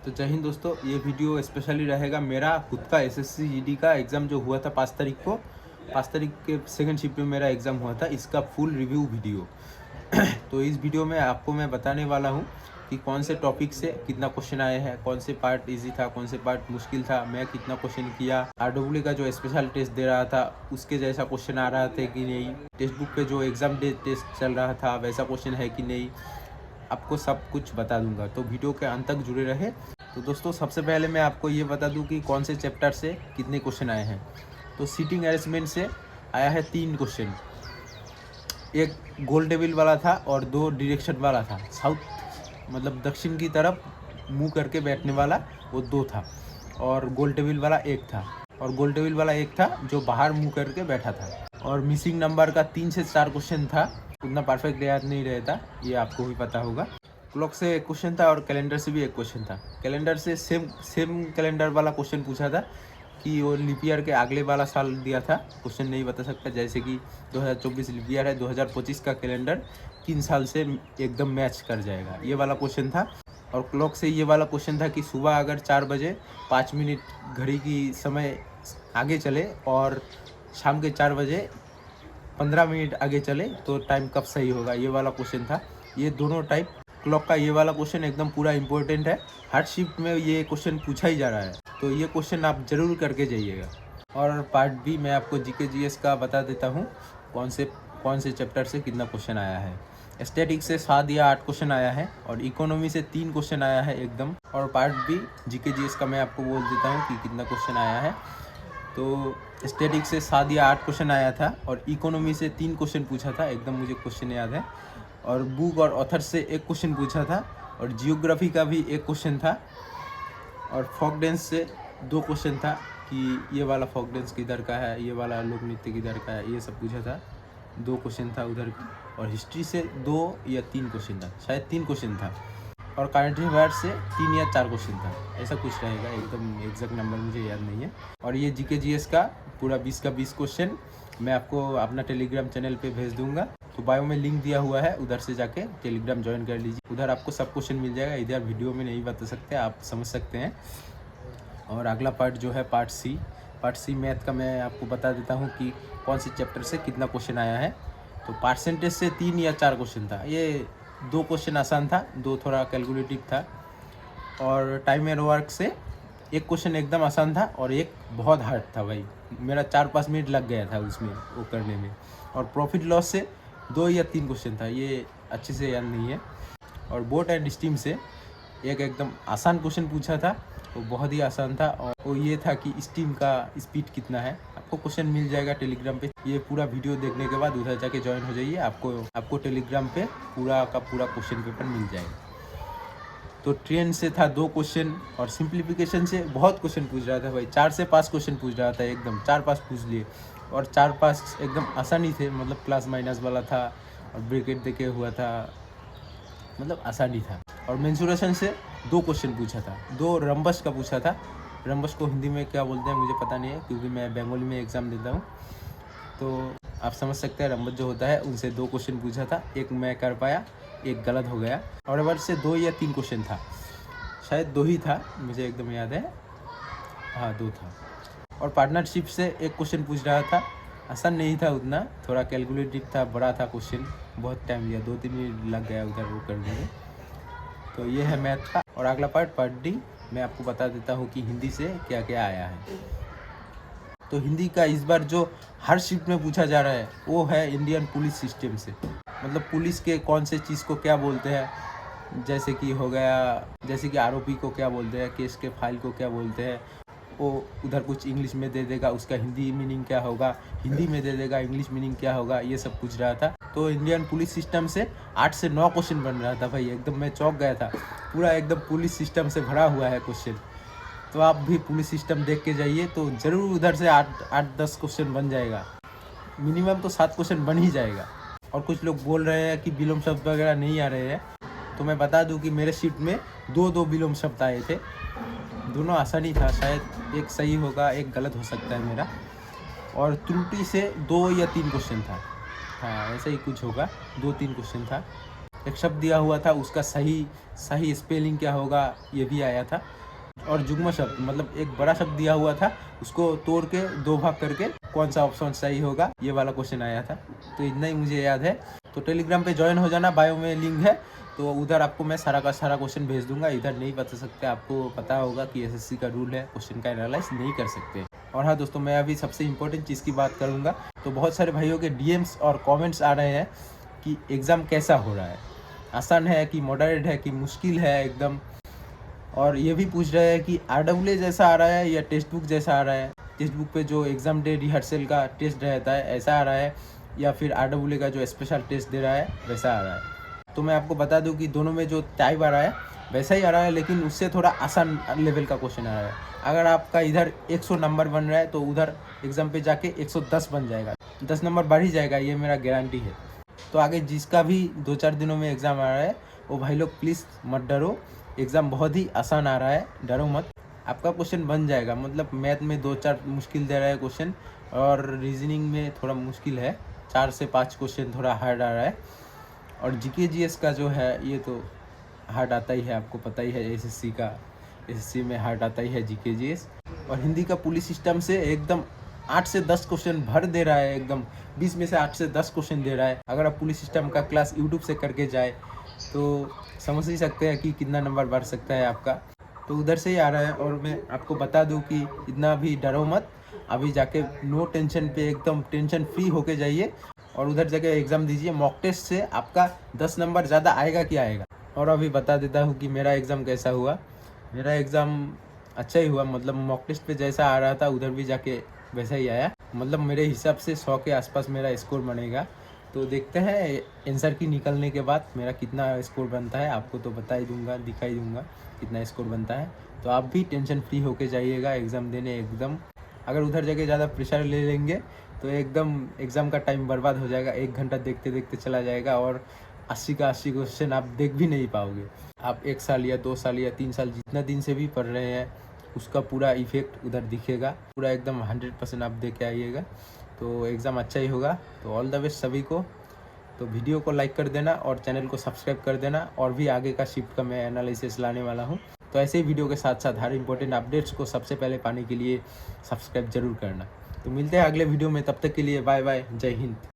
तो जय हिंद दोस्तों, ये वीडियो स्पेशली रहेगा मेरा खुद का एसएससी जीडी का एग्ज़ाम जो हुआ था 5 तारीख को। 5 तारीख के सेकंड शिफ्ट में मेरा एग्ज़ाम हुआ था, इसका फुल रिव्यू वीडियो। तो इस वीडियो में आपको मैं बताने वाला हूँ कि कौन से टॉपिक से कितना क्वेश्चन आए हैं, कौन से पार्ट इजी था, कौन से पार्ट मुश्किल था, मैं कितना क्वेश्चन किया, आरडब्ल्यू का जो स्पेशल टेस्ट दे रहा था उसके जैसा क्वेश्चन आ रहा था कि नहीं, टेक्स्ट बुक पे जो एग्ज़ाम डे टेस्ट चल रहा था वैसा क्वेश्चन है कि नहीं, आपको सब कुछ बता दूंगा। तो वीडियो के अंत तक जुड़े रहे। तो दोस्तों, सबसे पहले मैं आपको ये बता दूं कि कौन से चैप्टर से कितने क्वेश्चन आए हैं। तो सीटिंग अरेंजमेंट से आया है 3 क्वेश्चन, एक गोल टेबल वाला था और 2 डायरेक्शन वाला था। साउथ मतलब दक्षिण की तरफ मुंह करके बैठने वाला वो 2 था, और गोल टेबल वाला 1 था, और गोल टेबल वाला 1 था जो बाहर मुंह करके बैठा था। और मिसिंग नंबर का 3 से 4 क्वेश्चन था, उतना परफेक्ट याद नहीं रहता, ये आपको भी पता होगा। क्लॉक से 1 क्वेश्चन था और कैलेंडर से भी 1 क्वेश्चन था। कैलेंडर से सेम कैलेंडर वाला क्वेश्चन पूछा था कि वो लीप ईयर के अगले वाला साल दिया था, क्वेश्चन नहीं बता सकता, जैसे कि 2024 लीप ईयर है, 2025 का कैलेंडर किन साल से एकदम मैच कर जाएगा, ये वाला क्वेश्चन था। और क्लॉक से ये वाला क्वेश्चन था कि सुबह अगर 4 बजे 5 मिनट घड़ी की समय आगे चले और शाम के 4 बजे 15 मिनट आगे चले तो टाइम कब सही होगा, ये वाला क्वेश्चन था। ये दोनों टाइप क्लॉक का ये वाला क्वेश्चन एकदम पूरा इंपॉर्टेंट है, हर शिफ्ट में ये क्वेश्चन पूछा ही जा रहा है, तो ये क्वेश्चन आप जरूर करके जाइएगा। और पार्ट बी मैं आपको जीके जीएस का बता देता हूँ कौन से चैप्टर से कितना क्वेश्चन आया है। स्टैटिक्स से 7 या 8 क्वेश्चन आया है, और इकोनॉमी से 3 क्वेश्चन आया है एकदम। और पार्ट बी जीके जीएस का मैं आपको बोल देता हूँ कि कितना क्वेश्चन आया है। तो स्टैटिक्स से 7 या 8 क्वेश्चन आया था, और इकोनॉमी से 3 क्वेश्चन पूछा था, एकदम मुझे क्वेश्चन याद है। और बुक और ऑथर से 1 क्वेश्चन पूछा था, और जियोग्राफी का भी 1 क्वेश्चन था। और फोक डांस से 2 क्वेश्चन था कि ये वाला फोक डांस किधर का है, ये वाला लोक नृत्य किधर का है, ये सब पूछा था, 2 क्वेश्चन था उधर की। और हिस्ट्री से 2 या 3 क्वेश्चन था, शायद 3 क्वेश्चन था। और करंट अफेयर से 3 या 4 क्वेश्चन था, ऐसा कुछ रहेगा, एकदम एग्जैक्ट नंबर मुझे याद नहीं है। और ये जीके जीएस का पूरा 20 का 20 क्वेश्चन मैं आपको अपना टेलीग्राम चैनल पे भेज दूंगा, तो बायो में लिंक दिया हुआ है, उधर से जाके टेलीग्राम ज्वाइन कर लीजिए, उधर आपको सब क्वेश्चन मिल जाएगा, इधर वीडियो में नहीं बता सकते, आप समझ सकते हैं। और अगला पार्ट जो है पार्ट सी मैथ का मैं आपको बता देता हूँ कि कौन से चैप्टर से कितना क्वेश्चन आया है। तो परसेंटेज से 3 या 4 क्वेश्चन था, ये 2 क्वेश्चन आसान था, 2 थोड़ा कैलकुलेटिव था। और टाइम एंड वर्क से 1 क्वेश्चन एकदम आसान था और 1 बहुत हार्ड था भाई, मेरा 4-5 मिनट लग गया था उसमें वो करने में। और प्रॉफिट लॉस से 2 या 3 क्वेश्चन था, ये अच्छे से याद नहीं है। और बोट एंड स्टीम से एक एकदम आसान क्वेश्चन पूछा था, वो बहुत ही आसान था, और वो ये था कि स्टीम का स्पीड कितना है। आपको क्वेश्चन मिल जाएगा टेलीग्राम पे, ये पूरा वीडियो देखने के बाद उधर जाके ज्वाइन हो जाइए, आपको टेलीग्राम पे पूरा का पूरा क्वेश्चन पेपर मिल जाएगा। तो ट्रेन से था 2 क्वेश्चन, और सिंप्लीफिकेशन से बहुत क्वेश्चन पूछ रहा था भाई, 4 से 5 क्वेश्चन पूछ रहा था, एकदम 4-5 पूछ लिए, और 4-5 एकदम आसान ही थे, मतलब प्लस माइनस वाला था और ब्रैकेट देके हुआ था, मतलब आसान ही था। और मेंसुरेशन से 2 क्वेश्चन पूछा था, 2 रंबस का पूछा था। रंबस को हिंदी में क्या बोलते हैं मुझे पता नहीं है, क्योंकि मैं बंगाली में एग्ज़ाम देता हूँ, तो आप समझ सकते हैं रंबस जो होता है, उनसे 2 क्वेश्चन पूछा था, 1 मैं कर पाया, 1 गलत हो गया। और वर्ड से 2 या 3 क्वेश्चन था, शायद 2 ही था, मुझे एकदम याद है, हाँ 2 था। और पार्टनरशिप से 1 क्वेश्चन पूछ रहा था, आसान नहीं था उतना, थोड़ा कैलकुलेटिव था, बड़ा था क्वेश्चन, बहुत टाइम लिया, 2-3 मिनट लग गया उधर वो करने में। तो ये है मैथ का। और अगला पार्ट डी मैं आपको बता देता हूँ कि हिंदी से क्या क्या आया है। तो हिंदी का इस बार जो हर शिफ्ट में पूछा जा रहा है वो है इंडियन पुलिस सिस्टम से, मतलब पुलिस के कौन से चीज़ को क्या बोलते हैं, जैसे कि हो गया, जैसे कि आरोपी को क्या बोलते हैं, केस के फाइल को क्या बोलते हैं, वो उधर कुछ इंग्लिश में दे देगा, उसका हिंदी मीनिंग क्या होगा, हिंदी में दे देगा इंग्लिश मीनिंग क्या होगा, ये सब पूछ रहा था। तो इंडियन पुलिस सिस्टम से 8 से 9 क्वेश्चन बन रहा था भाई, एकदम मैं चौंक गया था, पूरा एकदम पुलिस सिस्टम से भरा हुआ है क्वेश्चन। तो आप भी पुलिस सिस्टम देख के जाइए, तो ज़रूर उधर से 8-10 क्वेश्चन बन जाएगा, मिनिमम तो 7 क्वेश्चन बन ही जाएगा। और कुछ लोग बोल रहे हैं कि विलोम शब्द वगैरह नहीं आ रहे हैं, तो मैं बता दूं कि मेरे शिफ्ट में 2 विलोम शब्द आए थे, दोनों आसानी था, शायद 1 सही होगा 1 गलत हो सकता है मेरा। और त्रुटि से 2 या 3 क्वेश्चन था, हाँ ऐसा ही कुछ होगा, 2-3 क्वेश्चन था। एक शब्द दिया हुआ था, उसका सही स्पेलिंग क्या होगा ये भी आया था। और जुग्म शब्द मतलब एक बड़ा शब्द दिया हुआ था, उसको तोड़ के 2 भाग करके कौन सा ऑप्शन सही होगा ये वाला क्वेश्चन आया था। तो इतना ही मुझे याद है। तो टेलीग्राम पे ज्वाइन हो जाना, बायो में लिंक है, तो उधर आपको मैं सारा का सारा क्वेश्चन भेज दूंगा। इधर नहीं बता सकते, आपको पता होगा कि एसएससी का रूल है, क्वेश्चन का एनालाइज नहीं कर सकते। और हाँ दोस्तों, मैं अभी सबसे इम्पोर्टेंट चीज़ की बात करूँगा। तो बहुत सारे भाइयों के डीएम्स और कमेंट्स आ रहे हैं कि एग्ज़ाम कैसा हो रहा है, आसान है कि मॉडरेट है कि मुश्किल है एकदम। और ये भी पूछ रहे हैं कि RAA जैसा आ रहा है या टेक्स्ट बुक जैसा आ रहा है, टेक्स्ट बुक पे जो एग्ज़ाम डे रिहर्सल का टेस्ट रहता है ऐसा आ रहा है, या फिर RAA का जो स्पेशल टेस्ट दे रहा है वैसा आ रहा है। तो मैं आपको बता दूं कि दोनों में जो टाइप आ रहा है वैसा ही आ रहा है, लेकिन उससे थोड़ा आसान लेवल का क्वेश्चन आ रहा है। अगर आपका इधर 100 नंबर बन रहा है तो उधर एग्ज़ाम पे जाके 110 बन जाएगा, 10 नंबर बढ़ ही जाएगा, ये मेरा गारंटी है। तो आगे जिसका भी 2-4 दिनों में एग्ज़ाम आ रहा है वो भाई लोग प्लीज़ मत डरो, एग्ज़ाम बहुत ही आसान आ रहा है, डरो मत, आपका क्वेश्चन बन जाएगा। मतलब मैथ में 2-4 मुश्किल दे रहा है क्वेश्चन, और रीजनिंग में थोड़ा मुश्किल है, 4 से 5 क्वेश्चन थोड़ा हार्ड आ रहा है। और जीके जीएस का जो है ये तो हार्ड आता ही है, आपको पता ही है, एसएससी में हार्ड आता ही है जीके जीएस। और हिंदी का पुलिस सिस्टम से एकदम 8 से 10 क्वेश्चन भर दे रहा है, एकदम 20 में से 8 से 10 क्वेश्चन दे रहा है। अगर आप पुलिस सिस्टम का क्लास यूट्यूब से करके जाए तो समझ ही सकते हैं कि कितना नंबर बढ़ सकता है आपका। तो उधर से ही आ रहा है। और मैं आपको बता दूं कि इतना भी डरो मत, अभी जाके नो टेंशन पे एकदम टेंशन फ्री होके जाइए और उधर जाके एग्ज़ाम दीजिए। मॉक टेस्ट से आपका 10 नंबर ज़्यादा आएगा कि आएगा। और अभी बता देता हूँ कि मेरा एग्ज़ाम कैसा हुआ। मेरा एग्ज़ाम अच्छा ही हुआ, मतलब मॉक टेस्ट पे जैसा आ रहा था उधर भी जाके वैसा ही आया। मतलब मेरे हिसाब से 100 के आसपास मेरा स्कोर बनेगा। तो देखते हैं आंसर की निकलने के बाद मेरा कितना स्कोर बनता है, आपको तो बता ही दूंगा, दिखा ही दूंगा कितना स्कोर बनता है। तो आप भी टेंशन फ्री होके जाइएगा एग्ज़ाम देने एकदम। अगर उधर जगह ज़्यादा प्रेशर ले लेंगे तो एकदम एग्ज़ाम का टाइम बर्बाद हो जाएगा, 1 घंटा देखते देखते चला जाएगा और 80 का 80 क्वेश्चन आप देख भी नहीं पाओगे। आप 1 साल या 2 साल या 3 साल जितना दिन से भी पढ़ रहे हैं उसका पूरा इफेक्ट उधर दिखेगा, पूरा एकदम 100% आप दे के आइएगा। तो एग्ज़ाम अच्छा ही होगा। तो ऑल द बेस्ट सभी को। तो वीडियो को लाइक कर देना और चैनल को सब्सक्राइब कर देना, और भी आगे का शिफ्ट का मैं एनालिसिस लाने वाला हूँ। तो ऐसे ही वीडियो के साथ साथ हर इंपॉर्टेंट अपडेट्स को सबसे पहले पाने के लिए सब्सक्राइब जरूर करना। तो मिलते हैं अगले वीडियो में, तब तक के लिए बाय बाय, जय हिंद।